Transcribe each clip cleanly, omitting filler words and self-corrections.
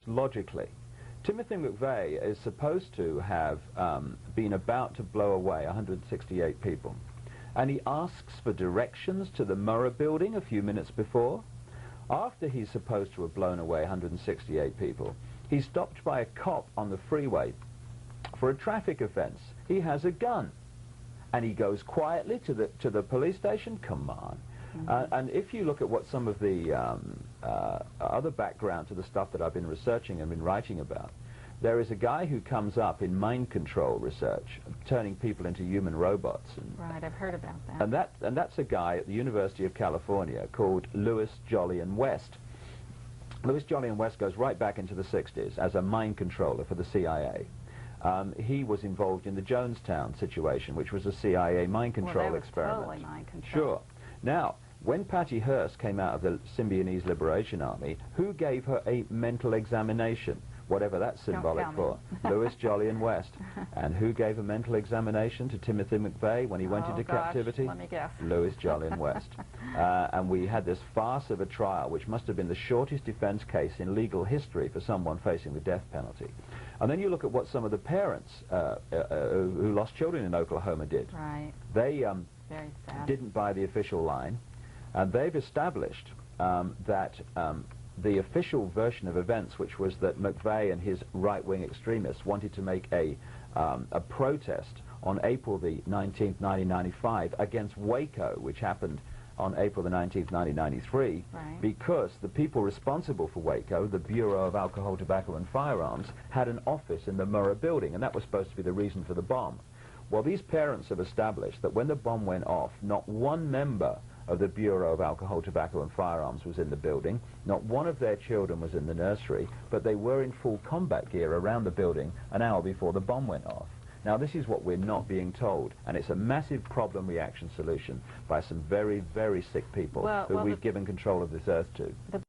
logically. Timothy McVeigh is supposed to have been about to blow away 168 people. And he asks for directions to the Murrah building a few minutes before. After he's supposed to have blown away 168 people, he's stopped by a cop on the freeway for a traffic offense. He has a gun. And he goes quietly to the police station. Come on. And if you look at what some of the other background to the stuff that I've been researching and been writing about, there is a guy who comes up in mind control research, turning people into human robots. Right, I've heard about that. And that's a guy at the University of California called Louis Jolyon West. Louis Jolyon West goes right back into the 60s as a mind controller for the CIA. He was involved in the Jonestown situation, which was a CIA mind control experiment. Totally mind control. Sure. Now, when Patty Hearst came out of the Symbionese Liberation Army, who gave her a mental examination? Whatever that's symbolic for. Louis Jolyon West. And who gave a mental examination to Timothy McVeigh when he went into captivity? Let me guess. Louis Jolyon West. And we had this farce of a trial, which must have been the shortest defense case in legal history for someone facing the death penalty. And then you look at what some of the parents who lost children in Oklahoma did. Right. They Very sad. didn't buy the official line, and they've established that the official version of events, which was that McVeigh and his right-wing extremists wanted to make a protest on April the 19th, 1995, against Waco, which happened on April the 19th, 1993, right, because the people responsible for Waco, the Bureau of Alcohol, Tobacco and Firearms, had an office in the Murrah building, and that was supposed to be the reason for the bomb. Well, these parents have established that when the bomb went off, not one member of the Bureau of Alcohol, Tobacco and Firearms was in the building, not one of their children was in the nursery, but they were in full combat gear around the building an hour before the bomb went off. Now, this is what we're not being told, and it's a massive problem reaction solution by some very, very sick people who we've given control of this earth to. The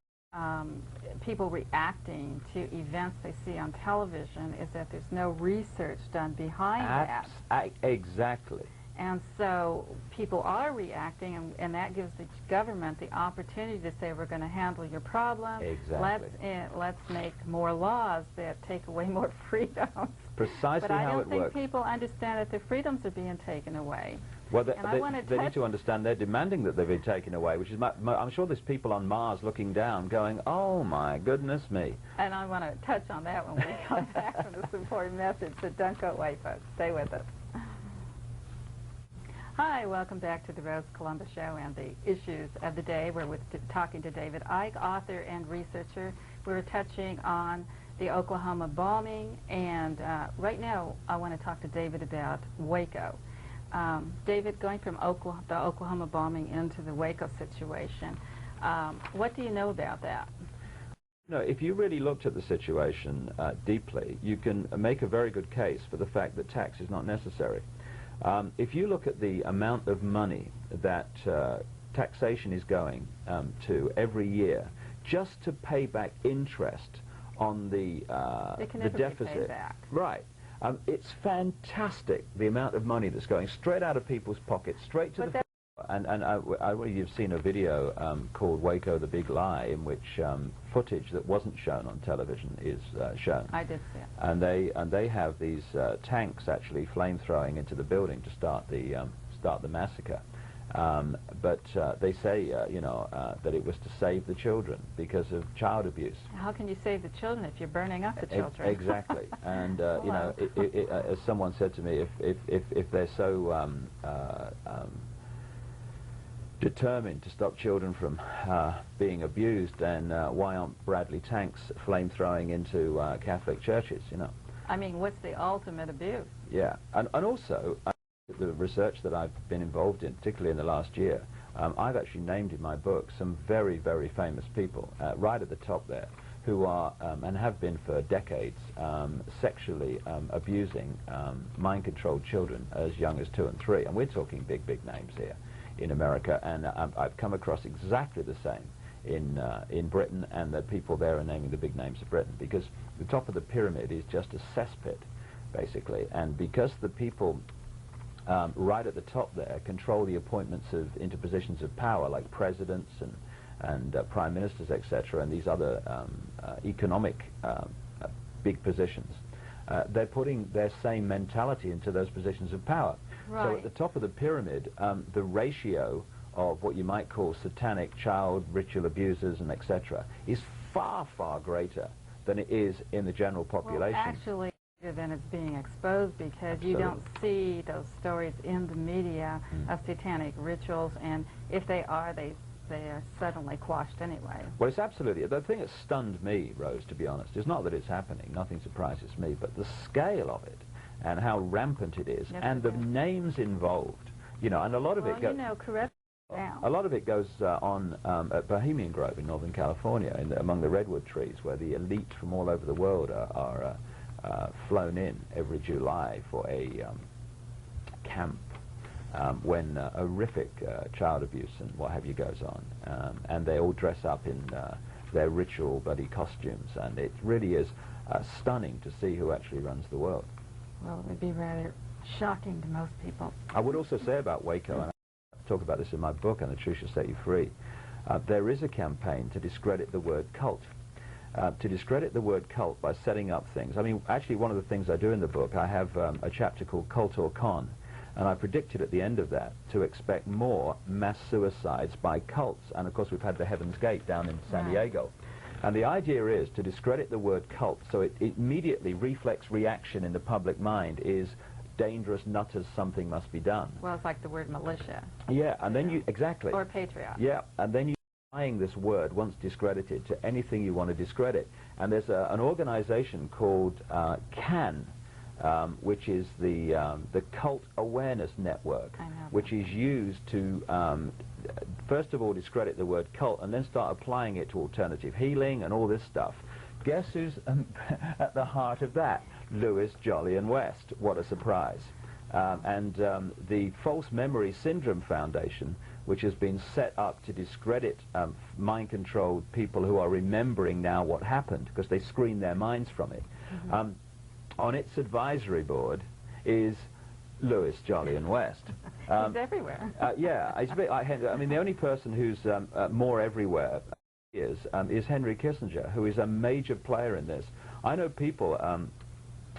people reacting to events they see on television is that there's no research done behind that. Exactly. And so people are reacting, and that gives the government the opportunity to say, we're going to handle your problem. Exactly. Let's make more laws that take away more freedoms. Precisely but I how don't it think works. people understand that their freedoms are being taken away. Well, they need to understand they're demanding that they've been taken away, which is, I'm sure there's people on Mars looking down going, oh my goodness me. And I want to touch on that when we come back from this important message, so don't go away, folks. Stay with us. Hi, welcome back to the Rose Columba Show and the issues of the day. We're talking to David Icke, author and researcher. We're touching on the Oklahoma bombing, and right now I want to talk to David about Waco. David, going from the Oklahoma bombing into the Waco situation, what do you know about that? No, if you really looked at the situation deeply, you can make a very good case for the fact that tax is not necessary. If you look at the amount of money that taxation is going to every year just to pay back interest on the deficit, be paid back. Right. It's fantastic the amount of money that's going straight out of people's pockets, straight to the. And you've seen a video called Waco the Big Lie, in which footage that wasn't shown on television is shown. I did see it. And they have these tanks actually flame-throwing into the building to start the massacre. But they say, that it was to save the children because of child abuse. How can you save the children if you're burning up the children? Exactly. And as someone said to me, if they're so determined to stop children from being abused, then why aren't Bradley tanks flame-throwing into Catholic churches, I mean, what's the ultimate abuse? Yeah, and also the research that I've been involved in, particularly in the last year, I've actually named in my book some very, very famous people, right at the top there, who are, and have been for decades, sexually abusing mind-controlled children as young as 2 and 3. And we're talking big, big names here in America, and I've come across exactly the same in Britain, and the people there are naming the big names of Britain, because the top of the pyramid is just a cesspit, basically, and because the people right at the top there control the appointments into positions of power, like presidents and prime ministers, etc., and these other economic big positions. They're putting their same mentality into those positions of power. Right. So at the top of the pyramid, the ratio of what you might call satanic child ritual abusers and etc. is far, far greater than it is in the general population. Well, actually, than it's being exposed, because Absolutely. you don't see those stories in the media of satanic rituals, and if they are, they are suddenly quashed anyway. Well, it's absolutely. The thing that stunned me, Rose, to be honest, is not that it's happening. Nothing surprises me, but the scale of it and how rampant it is, Yes, and the names involved. You know, and a lot of it goes. You know, correct. A lot of it goes on at Bohemian Grove in Northern California, among the redwood trees, where the elite from all over the world are flown in every July for a camp when horrific child abuse and what have you goes on. And they all dress up in their ritual bloody costumes, and it really is stunning to see who actually runs the world. Well, it would be rather shocking to most people. I would also say about Waco, and I talk about this in my book, And the Truth Shall Set You Free, there is a campaign to discredit the word cult. To discredit the word cult by setting up things. I mean, actually, one of the things I do in the book, I have a chapter called Cult or Con, and I predicted at the end of that to expect more mass suicides by cults. And of course, we've had the Heaven's Gate down in San Diego. And the idea is to discredit the word cult, so it immediately reflex reaction in the public mind is dangerous nutters, something must be done. Well, it's like the word militia. Yeah, and then you, exactly. Or patriot. Yeah, and then you applying this word, once discredited, to anything you want to discredit. And there's an organization called CAN, which is the Cult Awareness Network, which is used to first of all discredit the word cult and then start applying it to alternative healing and all this stuff. Guess who's at the heart of that? Lewis, Jolyon West. What a surprise. And the False Memory Syndrome Foundation, which has been set up to discredit mind-controlled people who are remembering now what happened because they screen their minds from it. On its advisory board is Lewis, Jolyon West. He's everywhere. Yeah, it's a bit like Henry. I mean, the only person who's more everywhere is Henry Kissinger, who is a major player in this. I know people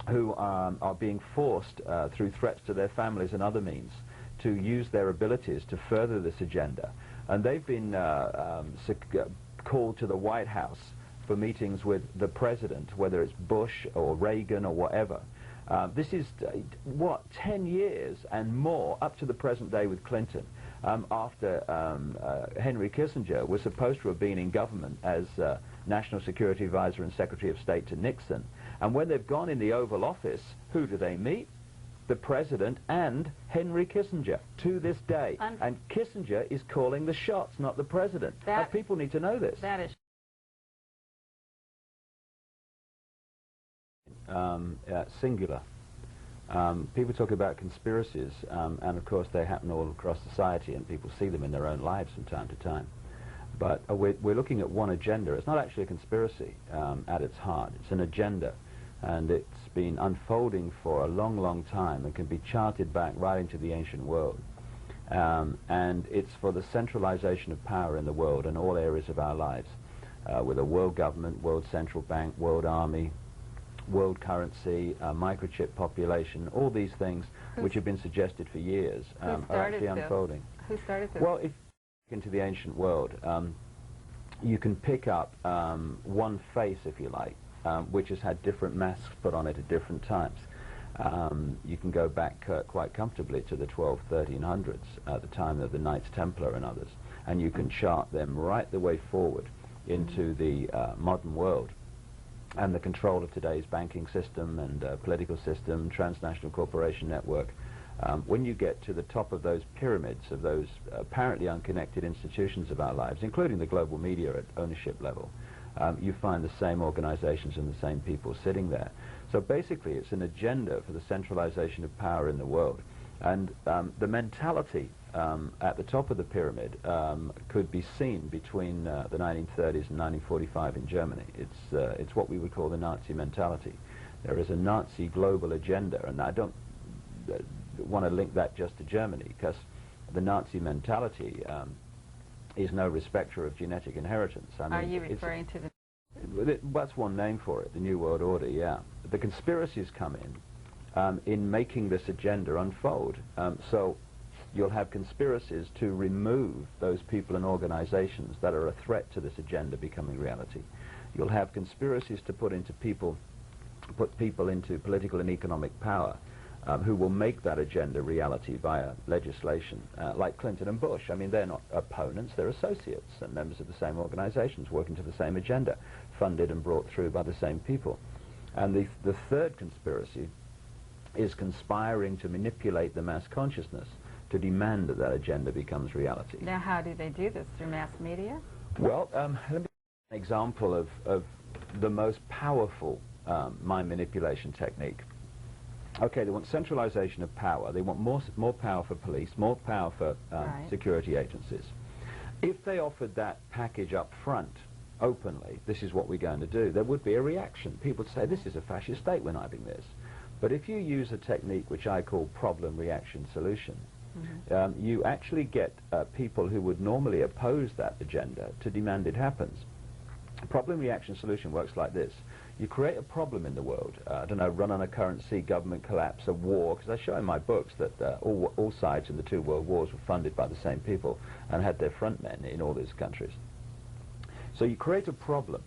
who are being forced through threats to their families and other means to use their abilities to further this agenda. And they've been called to the White House for meetings with the president, whether it's Bush or Reagan or whatever. This is, 10 years and more, up to the present day with Clinton, after Henry Kissinger was supposed to have been in government as National Security Advisor and Secretary of State to Nixon. And when they've gone in the Oval Office, who do they meet? The president and Henry Kissinger to this day. And Kissinger is calling the shots, not the president. People need to know this. That is singular. People talk about conspiracies, and of course they happen all across society, and people see them in their own lives from time to time. But we're looking at one agenda. It's not actually a conspiracy at its heart. It's an agenda, and it's been unfolding for a long, long time and can be charted back right into the ancient world. And it's for the centralization of power in the world in all areas of our lives, with a world government, world central bank, world army, world currency, microchip population, all these things which have been suggested for years are actually unfolding. Who started this? Well, if you look into the ancient world, you can pick up one face, if you like, which has had different masks put on it at different times. You can go back quite comfortably to the 1300s, at the time of the Knights Templar and others, and you can chart them right the way forward into the modern world and the control of today's banking system and political system, transnational corporation network. When you get to the top of those pyramids of those apparently unconnected institutions of our lives, including the global media at ownership level, you find the same organizations and the same people sitting there. So basically it's an agenda for the centralization of power in the world. And the mentality at the top of the pyramid could be seen between the 1930s and 1945 in Germany. It's what we would call the Nazi mentality. There is a Nazi global agenda, and I don't want to link that just to Germany, because the Nazi mentality is no respecter of genetic inheritance. I mean, are you referring to the... That's one name for it, the New World Order, yeah. The conspiracies come in making this agenda unfold. So you'll have conspiracies to remove those people and organizations that are a threat to this agenda becoming reality. You'll have conspiracies to put people into political and economic power who will make that agenda reality via legislation, like Clinton and Bush. I mean, they're not opponents, they're associates and members of the same organizations working to the same agenda, funded and brought through by the same people. And the third conspiracy is conspiring to manipulate the mass consciousness to demand that that agenda becomes reality. Now, how do they do this? Through mass media? Well, let me give an example of the most powerful mind manipulation technique. Okay, they want centralization of power. They want more power for police, more power for Right. security agencies. If they offered that package up front, openly, this is what we're going to do, there would be a reaction. People would say, this is a fascist state, we're not having this. But if you use a technique which I call problem, reaction, solution, you actually get people who would normally oppose that agenda to demand it happens. Problem, reaction, solution works like this. You create a problem in the world, I don't know, run on a currency, government collapse, a war, because I show in my books that all sides in the two world wars were funded by the same people and had their front men in all these countries. So you create a problem.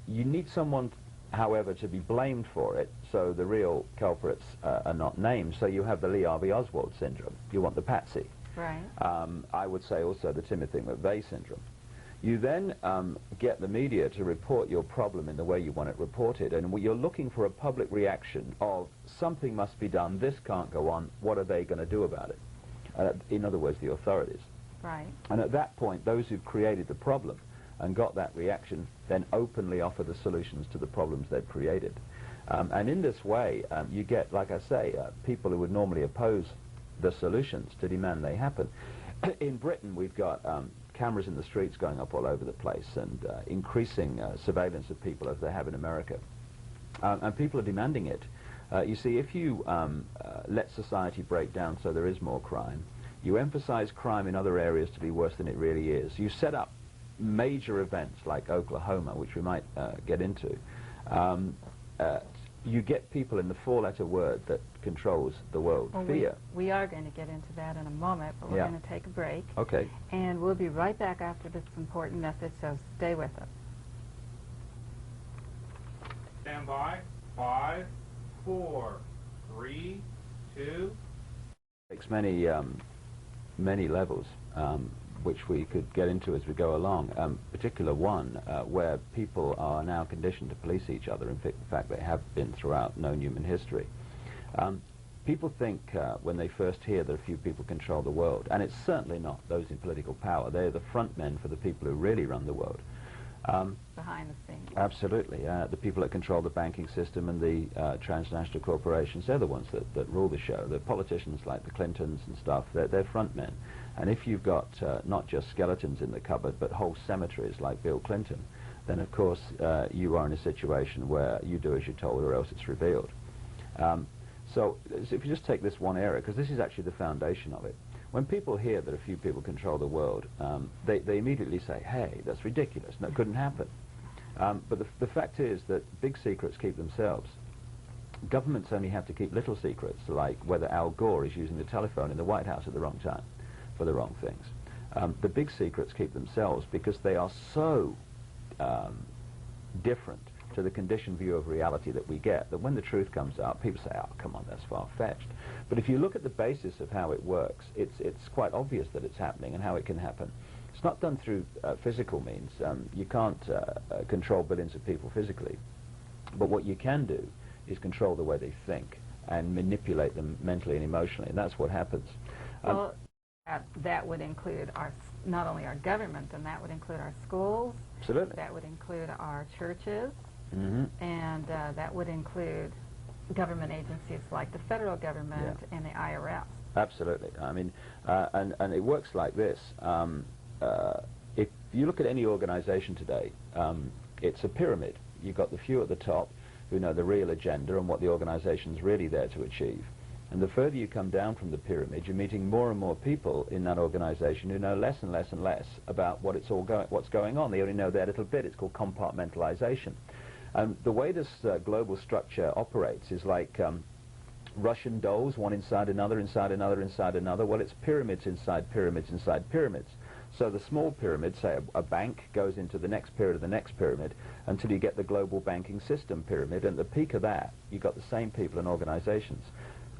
You need someone, however, to be blamed for it, so the real culprits are not named. So you have the Lee Harvey Oswald syndrome. You want the patsy. Right. I would say also the Timothy McVeigh syndrome. You then get the media to report your problem in the way you want it reported, and you're looking for a public reaction of something must be done, this can't go on, what are they going to do about it? In other words, the authorities. Right. And at that point, those who've created the problem and got that reaction then openly offer the solutions to the problems they've created. And in this way, you get, like I say, people who would normally oppose the solutions to demand they happen. In Britain, we've got cameras in the streets going up all over the place and increasing surveillance of people as they have in America. And people are demanding it. You see, if you let society break down so there is more crime, you emphasize crime in other areas to be worse than it really is. You set up major events like Oklahoma, which we might get into. You get people in the four-letter word that controls the world, Well, fear. we are going to get into that in a moment, but we're Yeah. going to take a break. Okay. And we'll be right back after this important message, so stay with us. Stand by. 5, 4, 3, 2. Takes many, many levels, which we could get into as we go along. Particular one where people are now conditioned to police each other. In fact, they have been throughout known human history. People think when they first hear that a few people control the world, and it's certainly not those in political power. They're the front men for the people who really run the world. Behind the scenes. Absolutely. The people that control the banking system and the transnational corporations, they're the ones that rule the show. The politicians like the Clintons and stuff, they're front men. And if you've got not just skeletons in the cupboard, but whole cemeteries like Bill Clinton, then of course you are in a situation where you do as you're told or else it's revealed. So if you just take this one area, because this is actually the foundation of it, when people hear that a few people control the world, they immediately say, hey, that's ridiculous, that couldn't happen. But the fact is that big secrets keep themselves. Governments only have to keep little secrets, like whether Al Gore is using the telephone in the White House at the wrong time for the wrong things. The big secrets keep themselves because they are so different to the conditioned view of reality that we get, that when the truth comes out, people say, oh, come on, that's far-fetched. But if you look at the basis of how it works, it's quite obvious that it's happening and how it can happen. It's not done through physical means. You can't control billions of people physically. But what you can do is control the way they think and manipulate them mentally and emotionally, and that's what happens. Well, that would include not only our government, and that would include our schools. Absolutely. That would include our churches. Mm-hmm. And that would include government agencies like the federal government and the IRS. Absolutely. I mean, and it works like this. If you look at any organization today, it's a pyramid. You've got the few at the top who know the real agenda and what the organization's really there to achieve. And the further you come down from the pyramid, you're meeting more and more people in that organization who know less and less and less about what's going on. They only know their little bit. It's called compartmentalization. The way this global structure operates is like Russian dolls, one inside another, inside another, inside another. Well, it's pyramids inside pyramids inside pyramids. So the small pyramid, say a bank, goes into the next pyramid of the next pyramid until you get the global banking system pyramid. And at the peak of that, you've got the same people and organizations.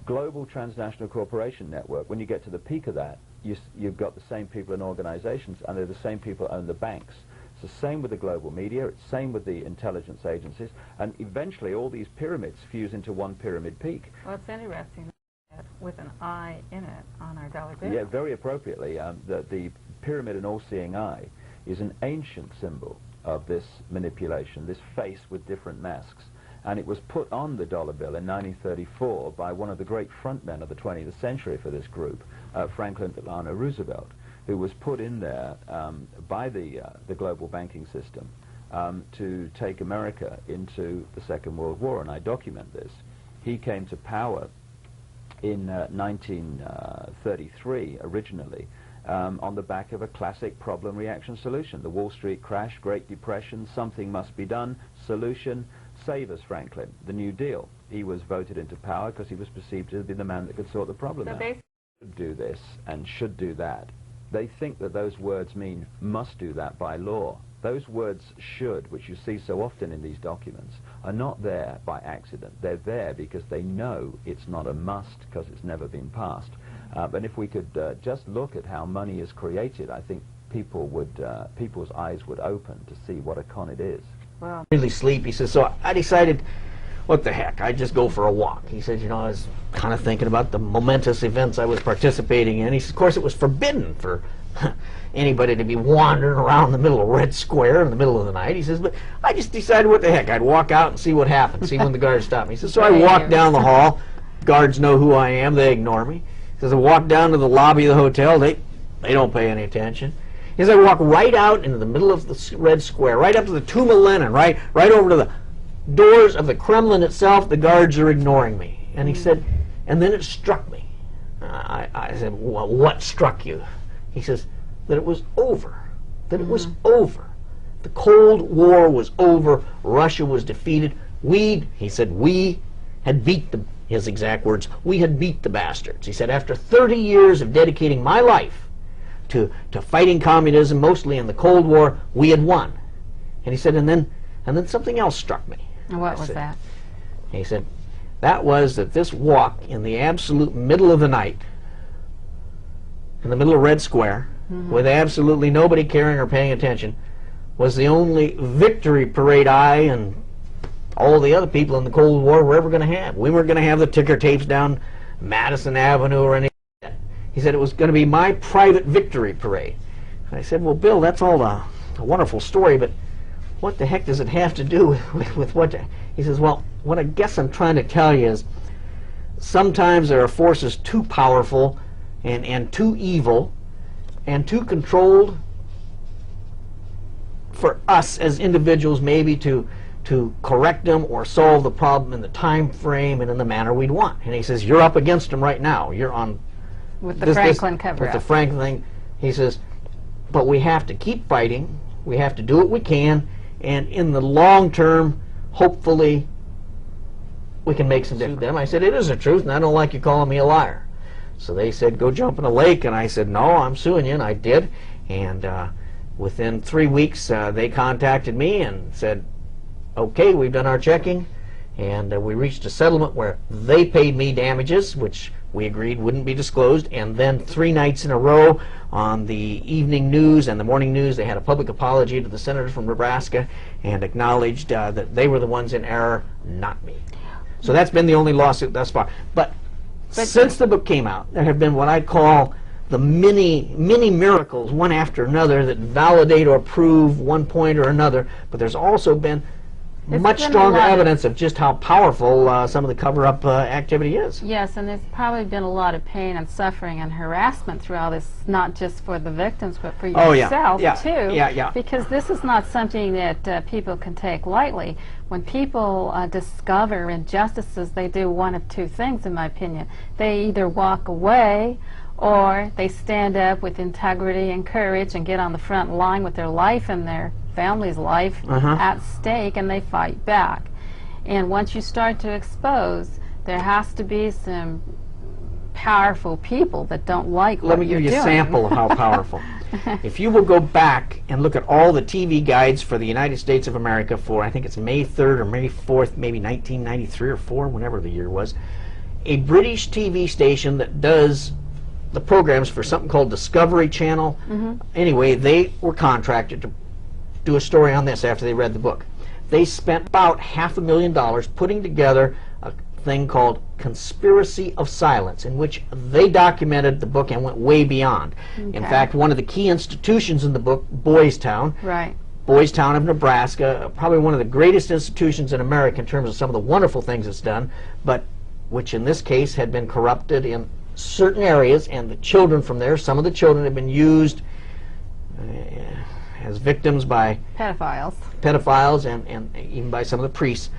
Global transnational corporation network, when you get to the peak of that, you've got the same people and organizations, and they're the same people who own the banks. It's the same with the global media, it's the same with the intelligence agencies, and eventually all these pyramids fuse into one pyramid peak. Well, it's interesting that with an eye in it on our dollar bill. Yeah, very appropriately. The pyramid and all-seeing eye is an ancient symbol of this manipulation, this face with different masks. And it was put on the dollar bill in 1934 by one of the great frontmen of the 20th century for this group, Franklin Delano Roosevelt, who was put in there by the global banking system to take America into the Second World War, and I document this. He came to power in 1933 originally on the back of a classic problem reaction solution. The Wall Street crash, Great Depression, something must be done, solution, save us, Franklin, the New Deal. He was voted into power because he was perceived to be the man that could sort the problem out. Should do this and should do that. They think that those words mean must do that by law. Those words should, which you see so often in these documents, are not there by accident. They're there because they know it's not a must because it's never been passed. And if we could just look at how money is created, I think people's eyes would open to see what a con it is. Well, really sleep. He says, so I decided, what the heck, I'd just go for a walk. He said, you know, I was kind of thinking about the momentous events I was participating in. He says, of course, it was forbidden for anybody to be wandering around the middle of Red Square in the middle of the night. He says, but I just decided, what the heck, I'd walk out and see what happened, see when the guards stop me. He says, so I walk down the hall. Guards know who I am. They ignore me. He says, I walk down to the lobby of the hotel. They don't pay any attention. He says, I walk right out into the middle of the Red Square, right up to the Tomb of Lenin, right over to the doors of the Kremlin itself. The guards are ignoring me. And he said, and then it struck me. I said, well, what struck you? He says, that it was over. That it was over. The Cold War was over. Russia was defeated. He said, we had beat them. His exact words, we had beat the bastards. He said, after 30 years of dedicating my life to fighting communism, mostly in the Cold War, we had won. And he said, and then something else struck me. and what was that? He said, that was that this walk in the absolute middle of the night, in the middle of Red Square, with absolutely nobody caring or paying attention, was the only victory parade I and all the other people in the Cold War were ever going to have. We weren't going to have the ticker tapes down Madison Avenue or anything. He said it was going to be my private victory parade. And I said, well, Bill, that's all a wonderful story, but what the heck does it have to do with what? He says, well, what I guess I'm trying to tell you is sometimes there are forces too powerful and too evil and too controlled for us as individuals maybe to correct them or solve the problem in the time frame and in the manner we'd want. And he says, you're up against them right now. You're on with the Franklin cover-up. With the Franklin thing. He says, but we have to keep fighting. We have to do what we can. And in the long term, hopefully, we can make some difference. Them. I said, it is the truth, and I don't like you calling me a liar. So they said, go jump in a lake. And I said, no, I'm suing you. And I did. And within 3 weeks, they contacted me and said, okay, we've done our checking. And we reached a settlement where they paid me damages, which we agreed wouldn't be disclosed. And then 3 nights in a row on the evening news and the morning news, they had a public apology to the senator from Nebraska and acknowledged that they were the ones in error, not me. So that's been the only lawsuit thus far. But since the book came out, there have been what I call the many miracles, one after another, that validate or prove one point or another. But there's also been much been a stronger lot of- evidence of just how powerful some of the cover-up activity is. Yes, and there's probably been a lot of pain and suffering and harassment through all this, not just for the victims, but for Oh, yeah. yourself, Yeah. too. Yeah. Because this is not something that people can take lightly. When people discover injustices, they do one of two things, in my opinion. They either walk away, or they stand up with integrity and courage and get on the front line with their life and their family's life at stake, and they fight back. And once you start to expose, there has to be some powerful people that don't like Let what me you're give you a doing. sample of how powerful. If you will go back and look at all the TV guides for the United States of America for, I think it's May 3rd or May 4th, maybe 1993 or 4, whenever the year was, a British TV station that does the programs for something called Discovery Channel. Anyway, they were contracted to do a story on this after they read the book. They spent about $500,000 putting together a thing called Conspiracy of Silence, in which they documented the book and went way beyond. In fact, one of the key institutions in the book, Boys Town, Right. Boys Town of Nebraska, probably one of the greatest institutions in America in terms of some of the wonderful things it's done, but which in this case had been corrupted in certain areas, and the children from there, some of the children have been used as victims by Pedophiles. and even by some of the priests.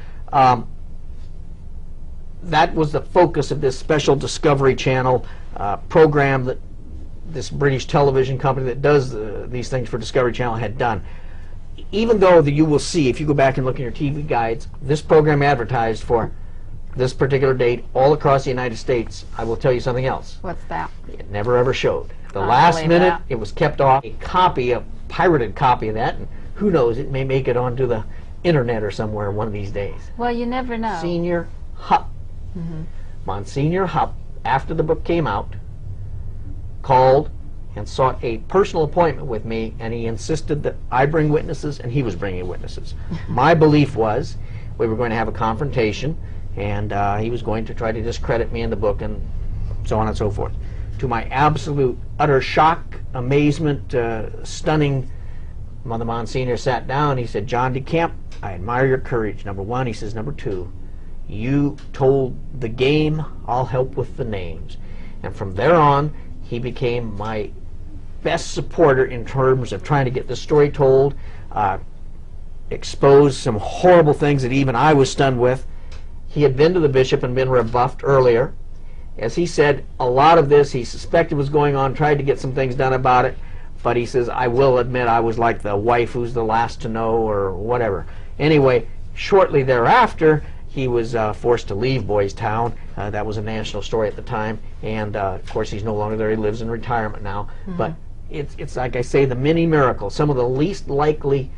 That was the focus of this special Discovery Channel program that this British television company that does these things for Discovery Channel had done. Even though you will see, if you go back and look in your TV guides, this program advertised for this particular date all across the United States, I will tell you something else. What's that? It never ever showed. The I last believe minute, that. it was kept off. A copy, a pirated copy of that, and who knows, it may make it onto the internet or somewhere one of these days. Well, you never know. Senior Hupp. Monsignor Hupp, after the book came out, called and sought a personal appointment with me, and he insisted that I bring witnesses, and he was bringing witnesses. My belief was we were going to have a confrontation, and he was going to try to discredit me in the book, and so on and so forth. To my absolute, utter shock, amazement, stunning, Mother Monsignor sat down. He said, "John DeCamp, I admire your courage, number one." He says, "Number two, you told the game, I'll help with the names." And from there on, he became my best supporter in terms of trying to get the story told, expose some horrible things that even I was stunned with. He had been to the bishop and been rebuffed earlier. As he said, a lot of this he suspected was going on, tried to get some things done about it, but he says, I will admit I was like the wife who's the last to know, or whatever. Anyway, shortly thereafter, he was forced to leave Boys Town. That was a national story at the time, and of course he's no longer there. He lives in retirement now. But it's like I say, the mini miracle. Some of the least likely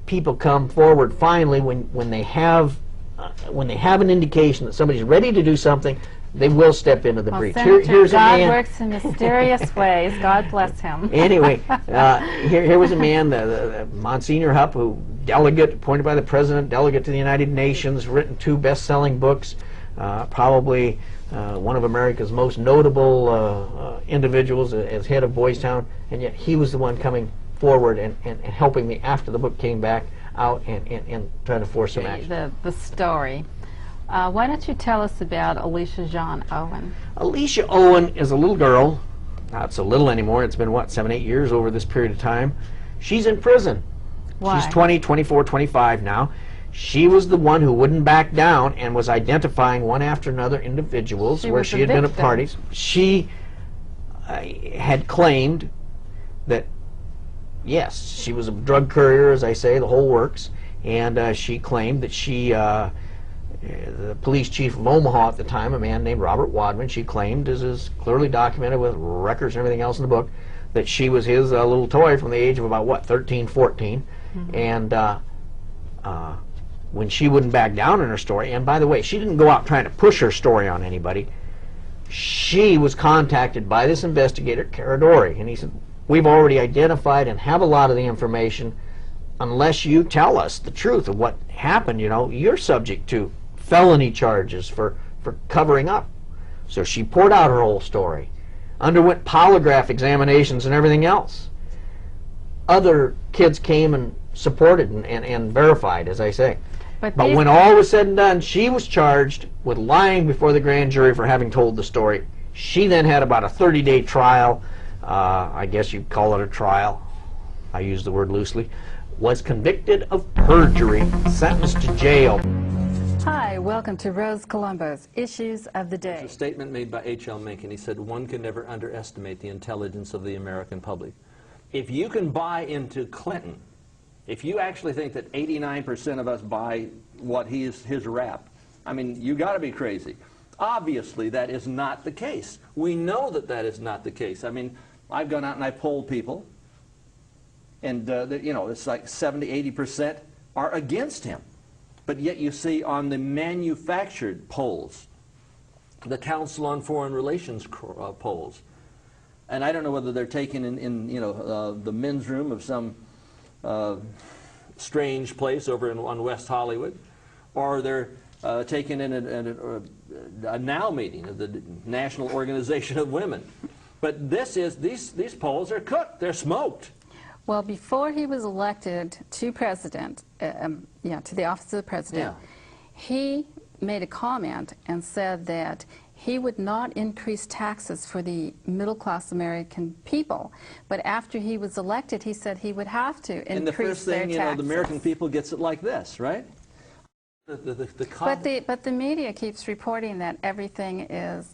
people come forward finally when they have an indication that somebody's ready to do something. They will step into the Well, breach. Senator, Here's a God man. works in mysterious ways. God bless him. Anyway, here was a man, the Monsignor Hupp, who delegate, appointed by the president, delegate to the United Nations, written 2 best-selling books, probably one of America's most notable individuals as head of Boys Town, and yet he was the one coming forward and helping me after the book came back out and trying to force some action. The story. Why don't you tell us about Alicia Jean Owen? Alicia Owen is a little girl, not so little anymore. It's been, what, 7, 8 years over this period of time. She's in prison. Why? She's 20, 24, 25 now. She was the one who wouldn't back down and was identifying one after another individuals She where was she the had been at victim. parties. She had claimed that, yes, she was a drug courier, as I say, the whole works, and she claimed that she, the police chief of Omaha at the time, a man named Robert Wadman, she claimed, as is clearly documented with records and everything else in the book, that she was his little toy from the age of about, what, 13, 14, and when she wouldn't back down in her story, and by the way, she didn't go out trying to push her story on anybody. She was contacted by this investigator, Caradori, and he said, we've already identified and have a lot of the information. Unless you tell us the truth of what happened, you know, you're subject to felony charges for covering up. So she poured out her whole story, underwent polygraph examinations and everything else. Other kids came and supported and verified, as I say. But when all was said and done, she was charged with lying before the grand jury for having told the story. She then had about a 30-day trial. I guess you'd call it a trial. I use the word loosely. Was convicted of perjury, sentenced to jail. Hi, welcome to Rose Colombo's Issues of the Day. It's a statement made by H.L. Mencken. He said, one can never underestimate the intelligence of the American public. If you can buy into Clinton, if you actually think that 89% of us buy what his rap, I mean, you got to be crazy. Obviously, that is not the case. We know that that is not the case. I mean, I've gone out and I've polled people, and you know, it's like 70–80% are against him. But yet you see on the manufactured polls, the Council on Foreign Relations polls, and I don't know whether they're taken in you know, the men's room of some strange place over on West Hollywood, or they're taken in a NOW meeting of the National Organization of Women. But this is, these polls are cooked, they're smoked. Well, before he was elected to president, to the office of the president, he made a comment and said that he would not increase taxes for the middle-class American people. But after he was elected, he said he would have to increase their taxes. And the first thing, you know, the American people gets it like this, right? But the media keeps reporting that everything is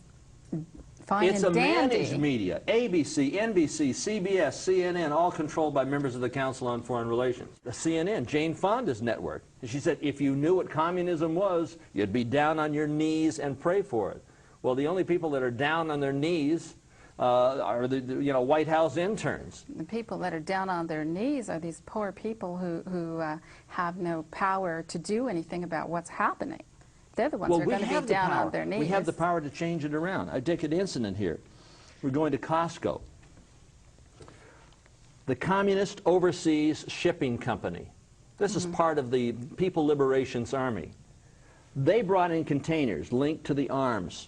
fine it's and dandy. It's a managed media. ABC, NBC, CBS, CNN, all controlled by members of the Council on Foreign Relations. The CNN, Jane Fonda's network. She said, if you knew what communism was, you'd be down on your knees and pray for it. Well, the only people that are down on their knees are the you know, White House interns. The people that are down on their knees are these poor people who have no power to do anything about what's happening. They're the ones who are going to be down on their knees. We have the power to change it around. I take an incident here. We're going to Costco. The Communist Overseas Shipping Company. This is part of the People Liberation's Army. They brought in containers linked to the arms.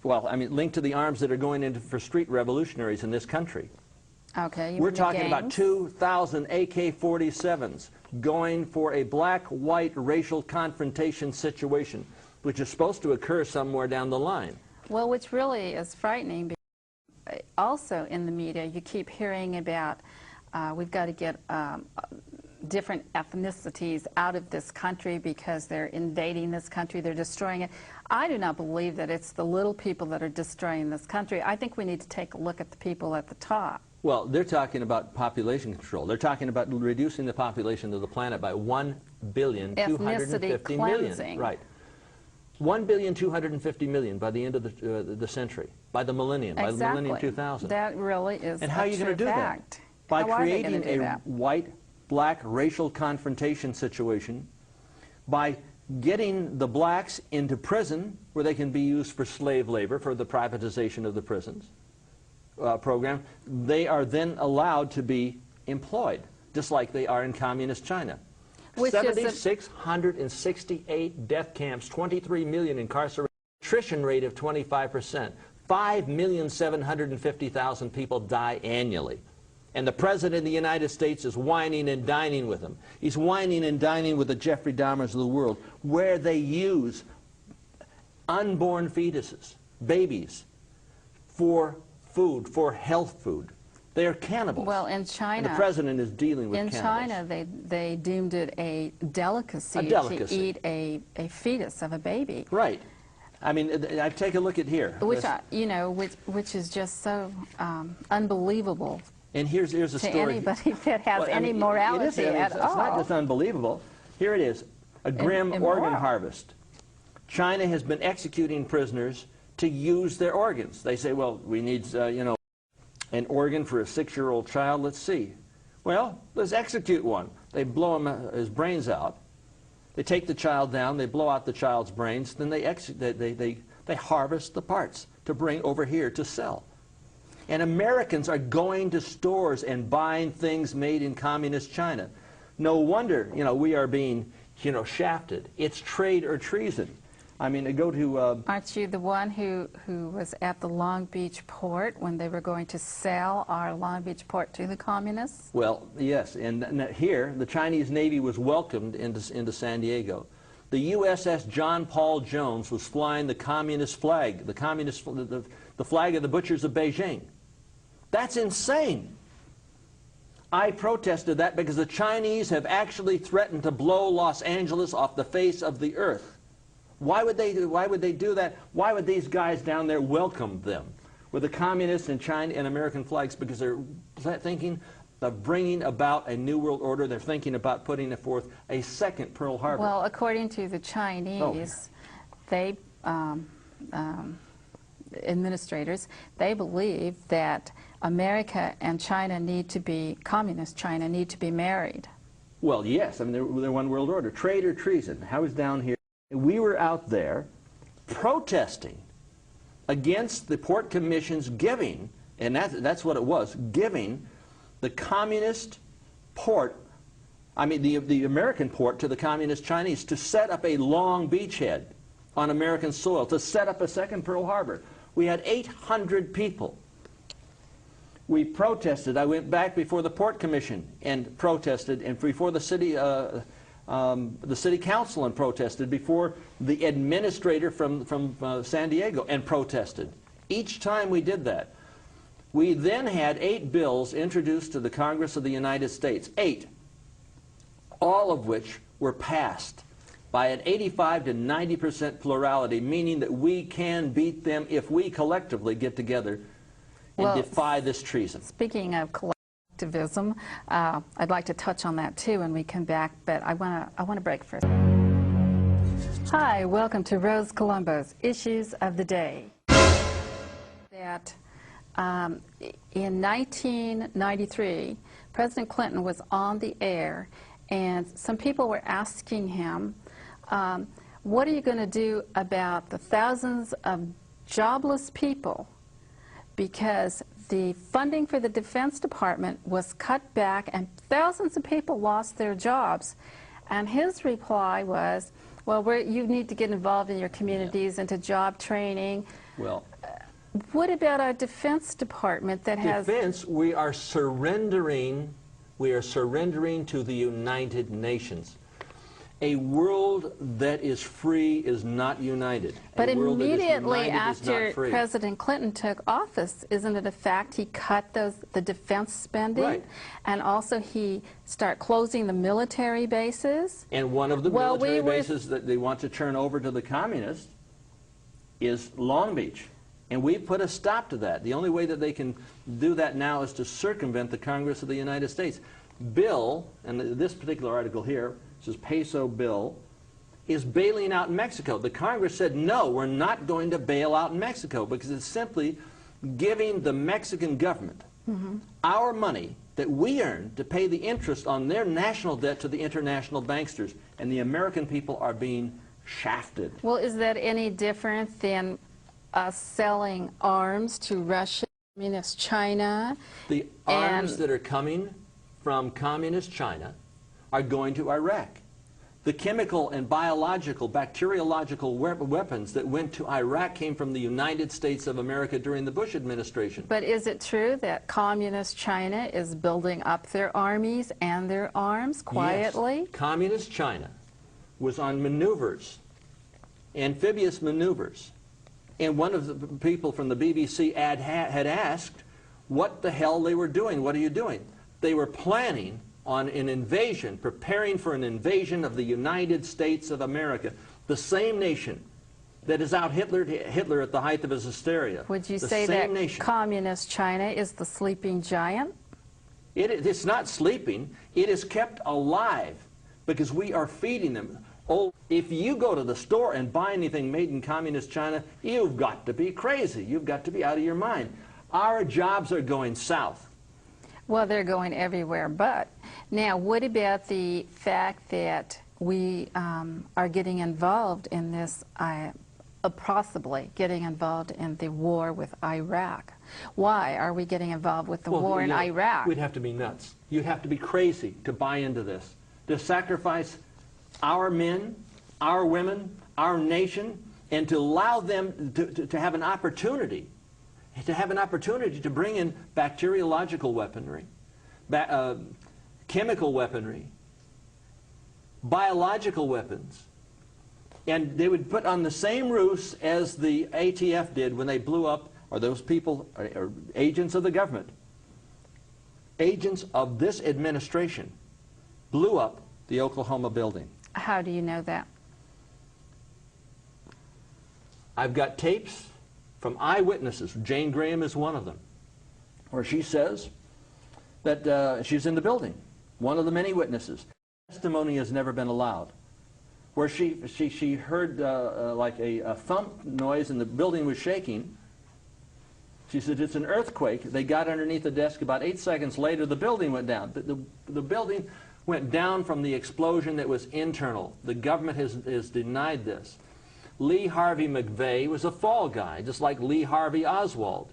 Linked to the arms that are going in for street revolutionaries in this country. Okay, we're talking about 2,000 AK-47s going for a black-white racial confrontation situation, which is supposed to occur somewhere down the line. Well, which really is frightening. Also in the media, you keep hearing about we've got to get different ethnicities out of this country because they're invading this country, they're destroying it. I do not believe that it's the little people that are destroying this country. I think we need to take a look at the people at the top. Well, they're talking about population control. They're talking about reducing the population of the planet by 1,250 million. Right. 1,250 million by the end of the century, by the millennium, by the millennium 2000. That really is and how are you going to do that? By creating a white-black racial confrontation situation, by getting the blacks into prison where they can be used for slave labor, for the privatization of the prisons program. They are then allowed to be employed, just like they are in communist China. 7,668 death camps, 23 million incarcerated, attrition rate of 25%, 5,750,000 people die annually. And the President of the United States is whining and dining with them. He's whining and dining with the Jeffrey Dahmers of the world, where they use unborn fetuses, babies, for food, for health food. They are cannibals. Well, in China, and the President is dealing with cannibals. In China, they deemed it a delicacy to eat a fetus of a baby. Right. I mean, I take a look at here. Which which is just so unbelievable. And here's a story. To anybody that has any morality at all. It's not just unbelievable. Here it is, a grim organ harvest. China has been executing prisoners to use their organs. They say, well, we need, an organ for a 6-year-old child. Let's see. Well, let's execute one. They blow his brains out. They take the child down. They blow out the child's brains. Then they harvest the parts to bring over here to sell. And Americans are going to stores and buying things made in communist China. No wonder, we are being, shafted. It's trade or treason. I mean, go to... Aren't you the one who was at the Long Beach port when they were going to sell our Long Beach port to the communists? Well, yes, and here, the Chinese Navy was welcomed into San Diego. The USS John Paul Jones was flying the communist flag, the flag of the Butchers of Beijing. That's insane. I protested that because the Chinese have actually threatened to blow Los Angeles off the face of the earth. Why would they do that? Why would these guys down there welcome them with the communists and China and American flags? Because they're thinking of bringing about a new world order. They're thinking about putting forth a second Pearl Harbor. Well, according to the Chinese, they administrators, they believe that America and China need to be, communist China need to be married. Well, yes, I mean, they're one world order. Trade or treason. I was down here. We were out there protesting against the Port Commission's giving, and that's what it was, giving the communist port, I mean the American port to the communist Chinese to set up a long beachhead on American soil, to set up a second Pearl Harbor. We had 800 people. We protested. I went back before the Port Commission and protested, and before the city council and protested, before the administrator from San Diego and protested. Each time we did that. We then had 8 bills introduced to the Congress of the United States, 8, all of which were passed by an 85 to 90% plurality, meaning that we can beat them if we collectively get together and defy this treason. Speaking of collectivism, I'd like to touch on that too when we come back, but I want to break first. Hi, welcome to Rose Colombo's Issues of the Day. That in 1993, President Clinton was on the air, and some people were asking him, what are you going to do about the thousands of jobless people? Because the funding for the Defense Department was cut back and thousands of people lost their jobs. And his reply was, well, you need to get involved in your communities into job training. Well, what about our Defense Department that has... Defense, we are surrendering to the United Nations. A world that is free is not united. But immediately after President Clinton took office, isn't it a fact he cut the defense spending? Right. And also he started closing the military bases? And one of the military bases that they want to turn over to the communists is Long Beach. And we put a stop to that. The only way that they can do that now is to circumvent the Congress of the United States. Bill, and this particular article here, this is Peso Bill, is bailing out Mexico. The Congress said, no, we're not going to bail out Mexico because it's simply giving the Mexican government our money that we earn to pay the interest on their national debt to the international banksters, and the American people are being shafted. Well, is that any different than us selling arms to Russia, Communist China? The arms that are coming from Communist China are going to Iraq. The chemical and biological, bacteriological weapons that went to Iraq came from the United States of America during the Bush administration. But is it true that Communist China is building up their armies and their arms quietly? Yes. Communist China was on maneuvers, amphibious maneuvers. And one of the people from the BBC had asked what the hell they were doing. What are you doing? They were planning on an invasion, preparing for an invasion of the United States of America, the same that has out Hitler at the height of his hysteria. Would you say that Communist China is the sleeping giant? It's not sleeping. It is kept alive because we are feeding them. Oh, if you go to the store and buy anything made in Communist China, you've got to be crazy. You've got to be out of your mind. Our jobs are going south. Well, they're going everywhere, but now what about the fact that we are getting involved in this, possibly getting involved in the war with Iraq? Why are we getting involved with the war in Iraq? We'd have to be nuts. You'd have to be crazy to buy into this, to sacrifice our men, our women, our nation, and to allow them to have an opportunity, to bring in bacteriological weaponry, chemical weaponry, biological weapons, and they would put on the same roofs as the ATF did when they blew up, or those people, or agents of the government, agents of this administration, blew up the Oklahoma building. How do you know that? I've got tapes from eyewitnesses. Jane Graham is one of them, where she says that she's in the building, one of the many witnesses. Testimony has never been allowed, where she heard like a thump noise and the building was shaking. She said, it's an earthquake. They got underneath the desk. About 8 seconds later, the building went down. The building went down from the explosion that was internal. The government has denied this. Lee Harvey McVeigh was a fall guy, just like Lee Harvey Oswald.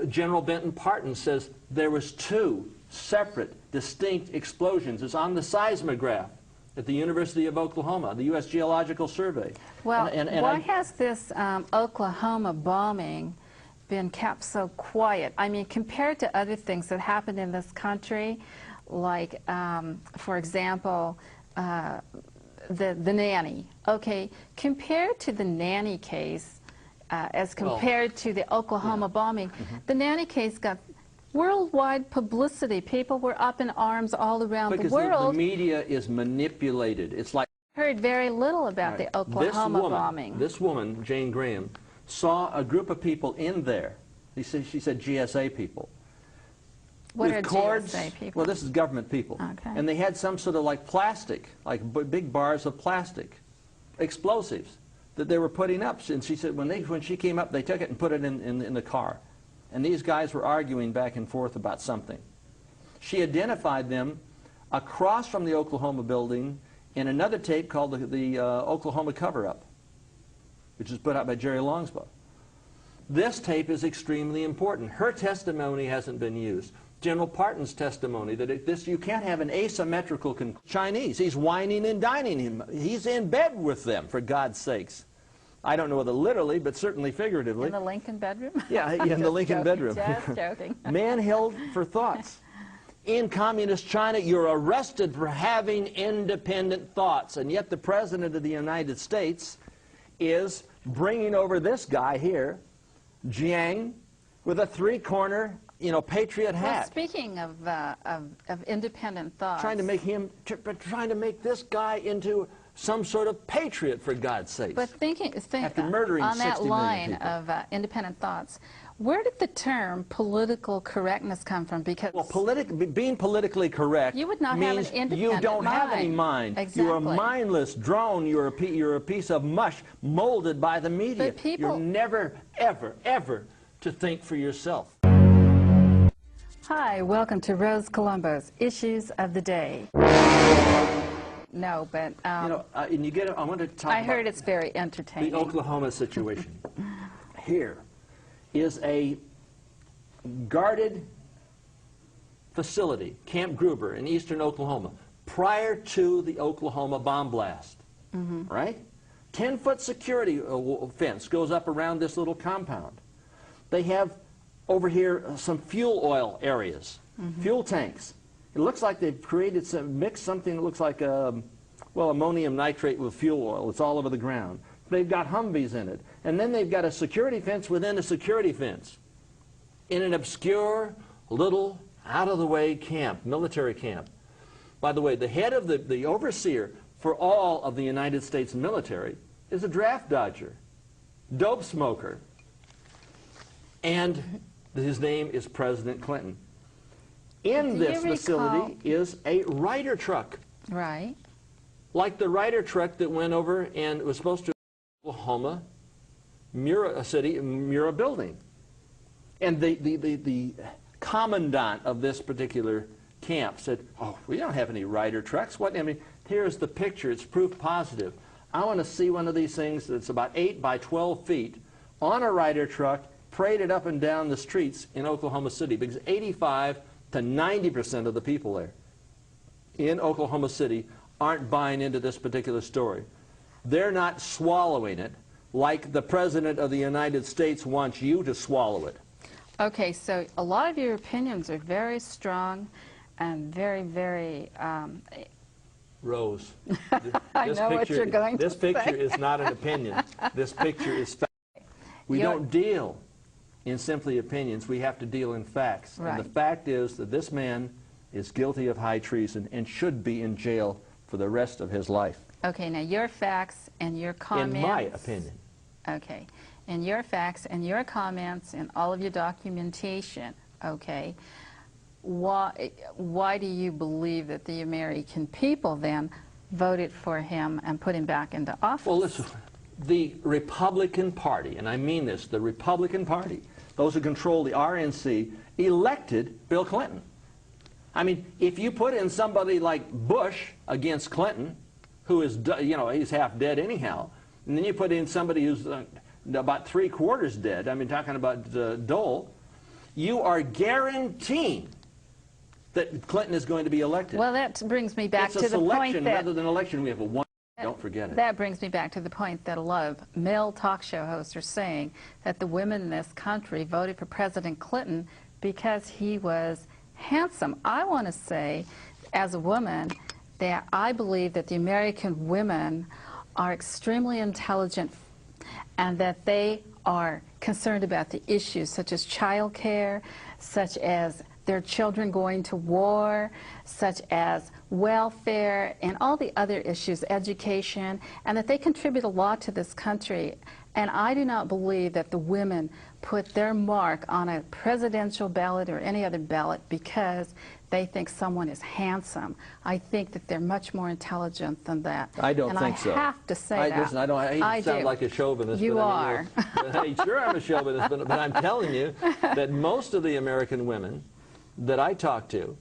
General Benton Parton says there was 2 separate, distinct explosions. It's on the seismograph at the University of Oklahoma, the U.S. Geological Survey. Well, why has this Oklahoma bombing been kept so quiet? I mean, compared to other things that happened in this country, like, for example, the nanny. Okay, compared to the nanny case, as compared to the Oklahoma bombing, the nanny case got worldwide publicity. People were up in arms all around the world. Because the media is manipulated. It's like heard very little about the Oklahoma bombing. This woman, Jane Graham, saw a group of people in there. She said GSA people. What with are cords, GSA people? Well, this is government people. Okay. And they had some sort of like plastic, like big bars of plastic, explosives that they were putting up. And she said when she came up, they took it and put it in the car. And these guys were arguing back and forth about something. She identified them across from the Oklahoma building in another tape called the Oklahoma Cover-Up, which is put out by Jerry Longsbaugh. This tape is extremely important. Her testimony hasn't been used. General Parton's testimony that you can't have an asymmetrical Chinese. He's whining and dining him. He's in bed with them, for God's sakes. I don't know whether literally, but certainly figuratively. In the Lincoln bedroom? Yeah, in the Lincoln bedroom. Just joking. Man held for thoughts. In communist China, you're arrested for having independent thoughts, and yet the President of the United States is bringing over this guy here, Jiang, with a 3-corner, patriot hat. Well, speaking of independent thoughts, trying to make this guy into some sort of patriot, for God's sake. But after murdering on that 60 line million people. of independent thoughts, where did the term political correctness come from? Because being politically correct you would not means have an independent you don't have any mind. Exactly. You're a mindless drone. You're a piece of mush molded by the media. But people, you're never, ever, ever to think for yourself. Hi, welcome to Rose Colombo's Issues of the Day. No, but and you get. I want to talk. I heard it's very entertaining. The Oklahoma situation. Here is a guarded facility, Camp Gruber in eastern Oklahoma, prior to the Oklahoma bomb blast. Right? 10-foot security fence goes up around this little compound. They have over here some fuel oil areas, fuel tanks. It looks like they've created mixed something that looks like ammonium nitrate with fuel oil. It's all over the ground. They've got Humvees in it. And then they've got a security fence within a security fence in an obscure, little, out-of-the-way camp, military camp. By the way, the head of the overseer for all of the United States military is a draft dodger, dope smoker, and his name is President Clinton. In this facility is a Ryder truck. Right. Like the Ryder truck that went over and was supposed to Oklahoma, Murrah building. And the commandant of this particular camp said, "Oh, we don't have any Ryder trucks. What? I mean, here's the picture. It's proof positive. I want to see one of these things that's about 8 by 12 feet on a Ryder truck, paraded up and down the streets in Oklahoma City, because 85 to 90% of the people there in Oklahoma City aren't buying into this particular story. They're not swallowing it. like the President of the United States wants you to swallow it. Okay, so a lot of your opinions are very strong and very, very... Rose, I know what you're going to this picture say. is not an opinion. This picture is fact. We don't deal in simply opinions. We have to deal in facts. Right. And the fact is that this man is guilty of high treason and should be in jail for the rest of his life. Okay, now your facts and your comments... In my opinion. Okay, and your facts and your comments and all of your documentation, okay, why do you believe that the American people then voted for him and put him back into office? Well, listen, the Republican Party, and I mean this, the Republican Party, those who control the RNC, elected Bill Clinton. I mean, if you put in somebody like Bush against Clinton, who is, you know, he's half dead anyhow, and then you put in somebody who's about 3/4 dead, I mean, talking about Dole, you are guaranteeing that Clinton is going to be elected. Well, that brings me back it's to a the point selection that... rather than election. We have a one. Don't forget it. That brings me back to the point that a lot of male talk show hosts are saying that the women in this country voted for President Clinton because he was handsome. I want to say, as a woman, that I believe that the American women are extremely intelligent and that they are concerned about the issues such as child care, such as their children going to war, such as welfare, and all the other issues, education, and that they contribute a lot to this country. And I do not believe that the women put their mark on a presidential ballot or any other ballot because they think someone is handsome. I think that they're much more intelligent than that. I don't think so. And I have to say that. Listen, I hate to sound like a chauvinist. You but are. I mean, sure, I'm a chauvinist, but I'm telling you that most of the American women that I talk to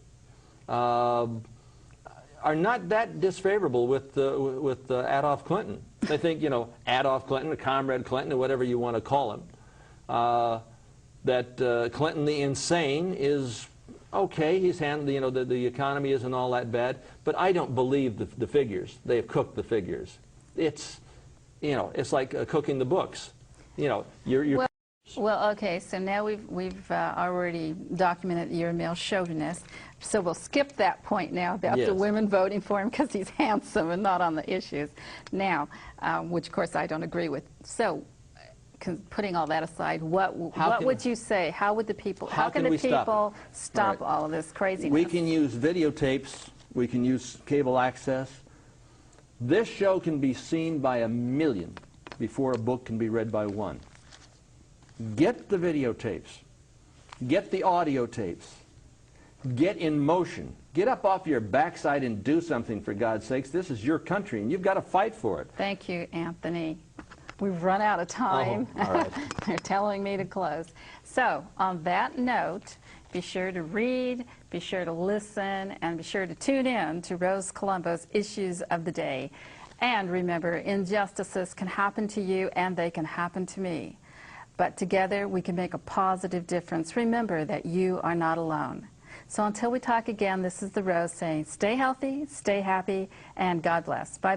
are not that disfavorable with Adolf Clinton. They think, you know, Adolf Clinton, or Comrade Clinton, or whatever you want to call him, that Clinton the insane is okay. He's handled, you know, the economy isn't all that bad, but I don't believe the figures. They have cooked the figures. It's, you know, it's like cooking the books. You know, you're Well, okay, so now we've already documented that you're a male chauvinist, so we'll skip that point now about the women voting for him because he's handsome and not on the issues. Now, which of course I don't agree with. So, putting all that aside, what would you say? How would the people? How can the people stop all of this craziness? We can use videotapes. We can use cable access. This show can be seen by 1 million before a book can be read by 1. Get the videotapes. Get the audio tapes. Get in motion. Get up off your backside and do something, for God's sakes. This is your country, and you've got to fight for it. Thank you, Anthony. We've run out of time. Oh, all right. They're telling me to close. So, on that note, be sure to read, be sure to listen, and be sure to tune in to Rose Colombo's Issues of the Day. And remember, injustices can happen to you, and they can happen to me. But together, we can make a positive difference. Remember that you are not alone. So until we talk again, this is the Rose saying, stay healthy, stay happy, and God bless. Bye-bye.